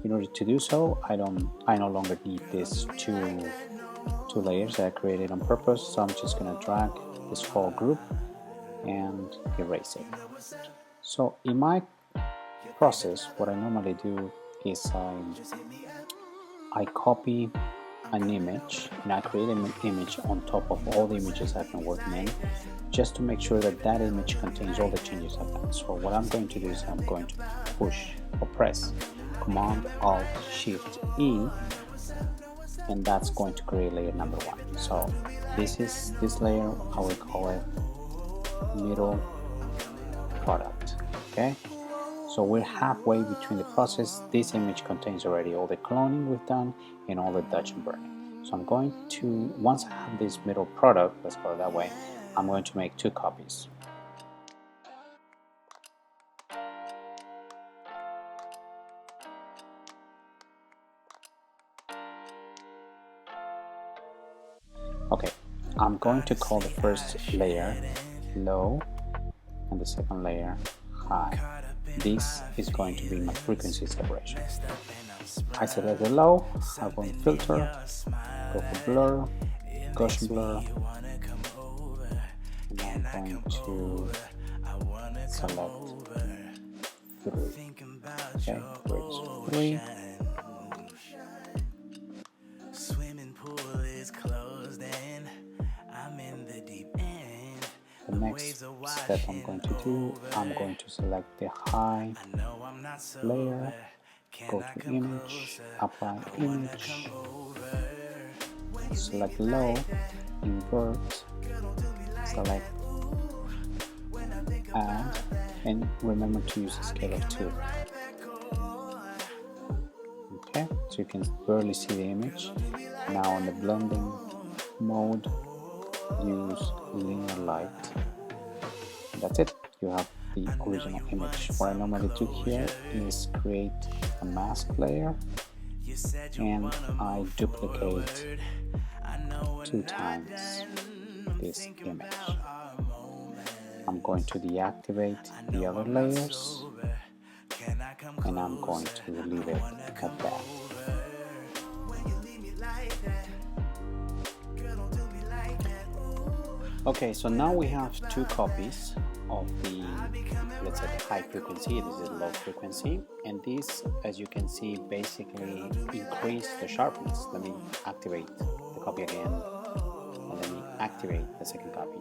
In order to do so, I no longer need these two layers that I created on purpose, so I'm just going to drag this whole group and erase it. So in my process, what I normally do is I copy an image and I create an image on top of all the images I've been working in, just to make sure that that image contains all the changes I've done. So what I'm going to do is I'm going to push or press Command Alt Shift E, and that's going to create layer number 1. So this layer, I will call it middle product. Okay, so we're halfway between the process. This image contains already all the cloning we've done and all the Dutch and burning. So I'm going to, once I have this middle product, let's call it that way, I'm going to make 2 copies. Okay, I'm going to call the first layer low and the second layer high. This is going to be my frequency separation. I select the low, I go in filter, go for blur, Gaussian blur, and I'm going to select 3. Okay, where's 3? The next step I'm going to do, I'm going to select the high layer, go to image, apply image, select low, invert, select add, and remember to use a scale of 2. Okay, so you can barely see the image. Now on the blending mode, use linear light. And that's it, you have the original image. What I normally do here is create a mask layer and I duplicate 2 times this image. I'm going to deactivate the other layers and I'm going to leave it at that. Okay, so now we have 2 copies of the, let's say, the high frequency. This is low frequency, and this, as you can see, basically increase the sharpness. Let me activate the copy again, and let me activate the second copy.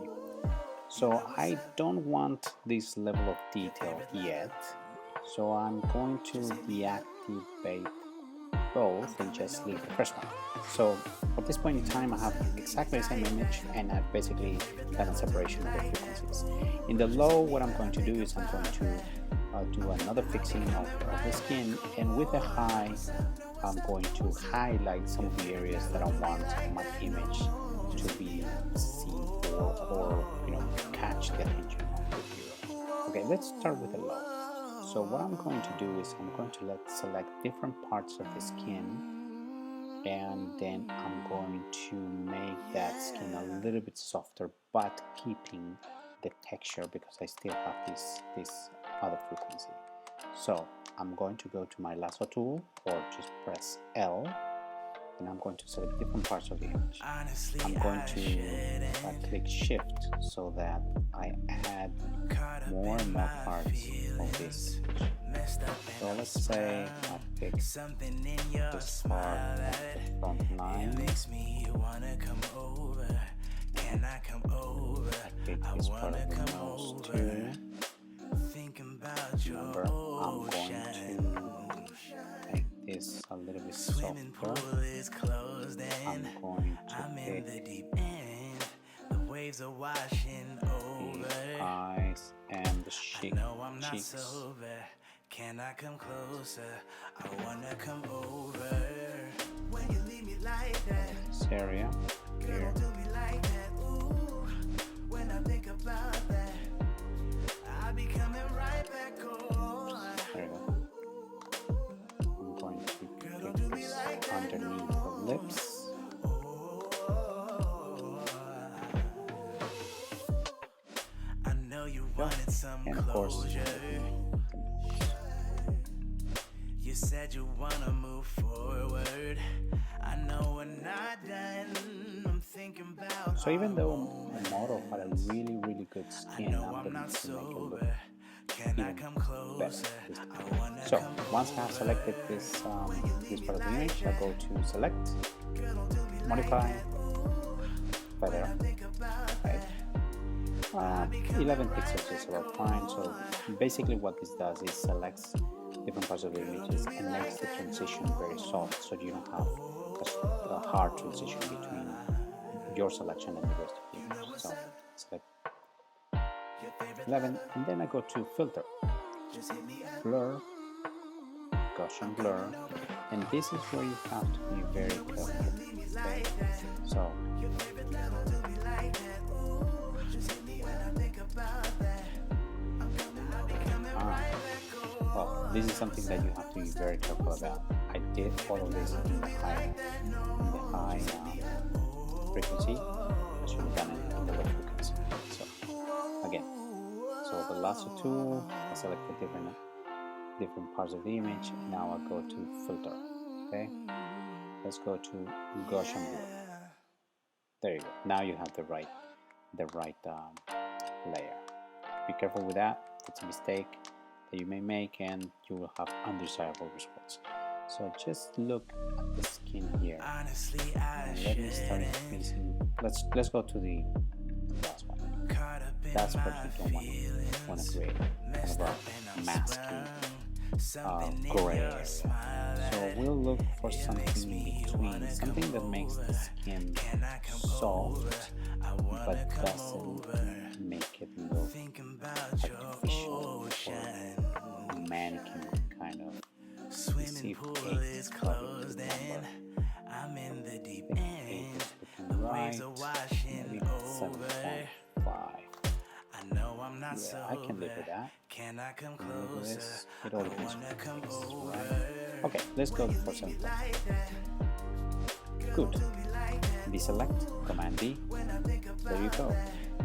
So I don't want this level of detail yet, so I'm going to deactivate both and just leave the first one. So at this point in time, I have exactly the same image and I've basically done a separation of the frequencies. In the low, what I'm going to do is I'm going to do another fixing of the skin, and with the high, I'm going to highlight some of the areas that I want my image to be seen or catch the attention of the viewer. Okay, let's start with the low. So what I'm going to do is I'm going to select different parts of the skin, and then I'm going to make that skin a little bit softer, but keeping the texture because I still have this other frequency. So I'm going to go to my lasso tool or just press L, and I'm going to select different parts of the image. I'm going to click Shift so that I add more and more parts of this. So let's say I pick this part of the front line. I pick this part of the nose too. Remember, I'm going to make this a little bit softer. I'm going to pick the eyes and the cheeks. Can I come closer? I wanna come over. When you leave me like that. This area here. When I think about that, I'll be coming right back on. There you go. I'm going to pick this underneath the lips. I know you wanted some and of course, said you wanna move forward. I know we're not done. I'm thinking about. So even though the model had a really good skin, I'm going to make it look even better this time. So once I have selected this this part of the image, I go to select, modify, feather, right? 11 pixels is about fine. So basically what this does is selects different parts of the images and makes the transition very soft, so you don't have a hard transition between your selection and the rest of the image. So select 11 and then I go to filter, blur, Gaussian blur, and this is where you have to be very careful. Okay? So well, this is something that you have to be very careful about. I did all of this in the high frequency. I should have done it in the low frequency. So again, so the lasso tool, I selected different parts of the image. Now I go to filter. Okay, let's go to Gaussian blur. There you go. Now you have the right layer. Be careful with that. It's a mistake that you may make, and you will have undesirable results. So just look at the skin here. And let me start increasing. Let's go to the last one. That's what you don't want to create, kind of a masking gray area. So we'll look for something in between, something that makes the skin soft but doesn't make it look artificial or mannequin kind of. See if 8 is closed in. I'm in the deep end. Right, maybe 7.5. I know I'm not sober. I can live with that. Can I come closer? It all depends on the case, right? Okay, let's go for 7.5. Good. Deselect, Command D. There you go.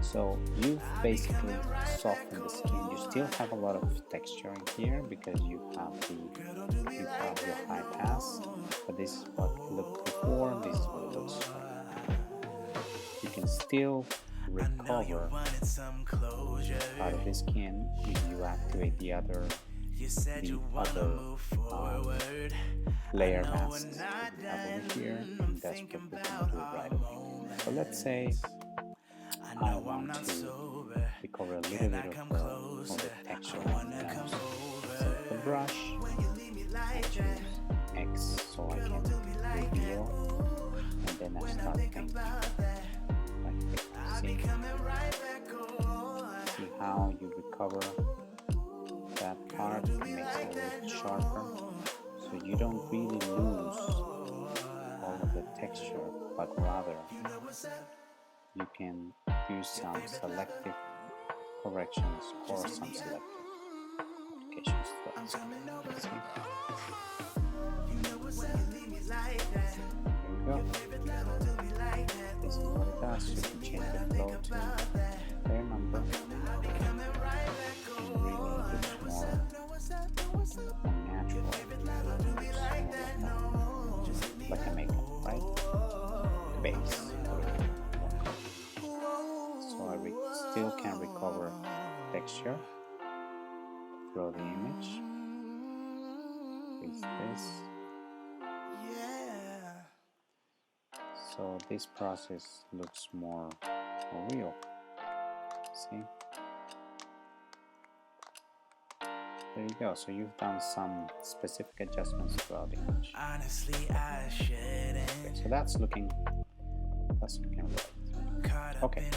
So you've basically softened the skin. You still have a lot of texture in here because you have your high pass, but this is what it looked before. This is what it looks like. You can still recover part of the skin if you activate the other layer masks that we have over here, and that's what we're going to do right away. So let's say I want to recover a little bit of the texture on the nose. Select the brush, I choose X so I can reveal, and then I start painting. See how you recover that part, it makes it a little sharper, so you don't really lose all of the texture, but rather you can use some selective corrections or some selective applications to that. See? There we go. This is what it does. You can change the flow to their number and really looks more natural, like a makeup, right? The base. So I still can recover texture through the image. Increase this. So this process looks more real. See? There you go. So you've done some specific adjustments throughout the image. Okay, so that's looking right. Okay,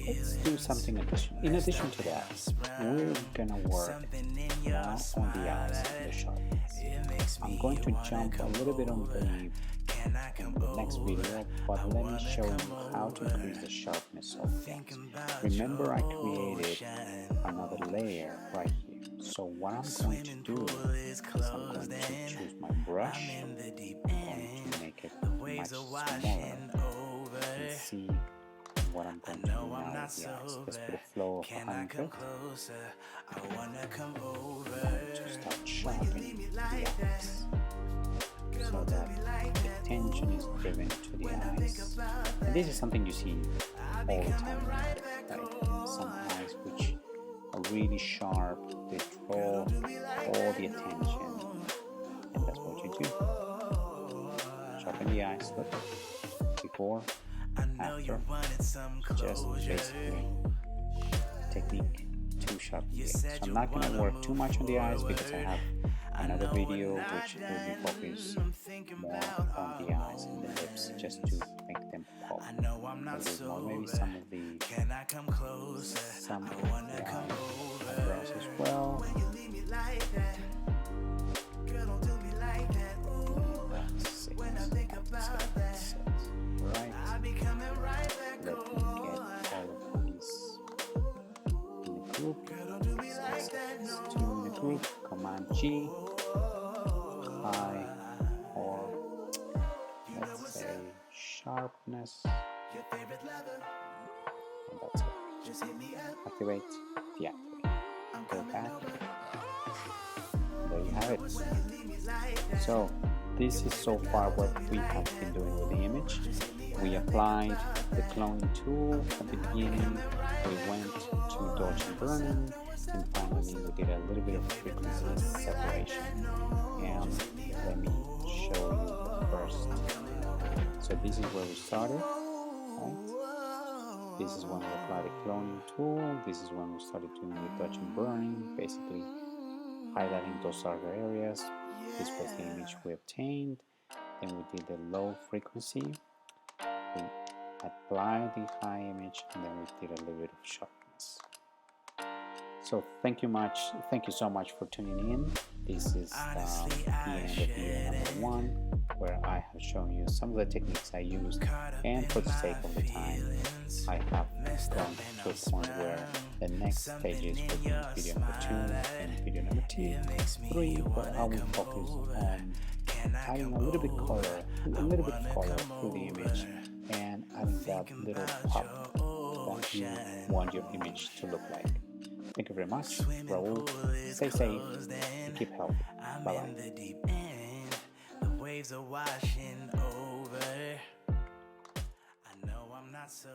let's do something additional. In addition to that, we're gonna work now on the eyes and the sharpness. I'm going to jump a little bit on the next video, but let me show you how to increase the sharpness of the eyes. Remember, I created another layer right here. So what I'm going to do is I'm going to choose my brush. I'm going to make it much smaller and see what I'm going to do now with the eyes. Let's put a flow of 100. I'm going to start sharpening the eyes so that the attention is driven to the eyes. And this is something you see all the time, like some eyes which are really sharp, they draw all the attention, and that's what you do. Sharpen the eyes, look, before, after, just basically technique to sharpen the eyes. So I'm not going to work too much on the eyes because I have another video which will be focused more on the eyes and the lips, just to make them pop a little more. Maybe some of the eyebrows as well. Right. Let me get all of these in the group. Two in the group. Command G. High, or let's say sharpness. And that's it. Activate. Deactivate. Go back. There you have it. So this is so far what we have been doing with the image. We applied the cloning tool at the beginning, we went to dodge and burning, and finally we did a little bit of frequency separation. And let me show you the first. So this is where we started, right? This is when we applied the cloning tool. This is when we started doing the dodge and burning, basically highlighting those darker areas. This was the image we obtained. Then we did the low frequency. We applied the high image, and then we did a little bit of sharpness. So thank you so much for tuning in. This is the end of video number 1, where I have shown you some of the techniques I used, and for the sake of the time, I have gone to a point where the next stages will be video number 2 and video number 3, where I will focus on adding a little bit color through the image, and adding that little pop that you want your image to look like. Thank you very much, Raul. Stay safe and keep healthy. Bye-bye. The waves are washing over. I know I'm not so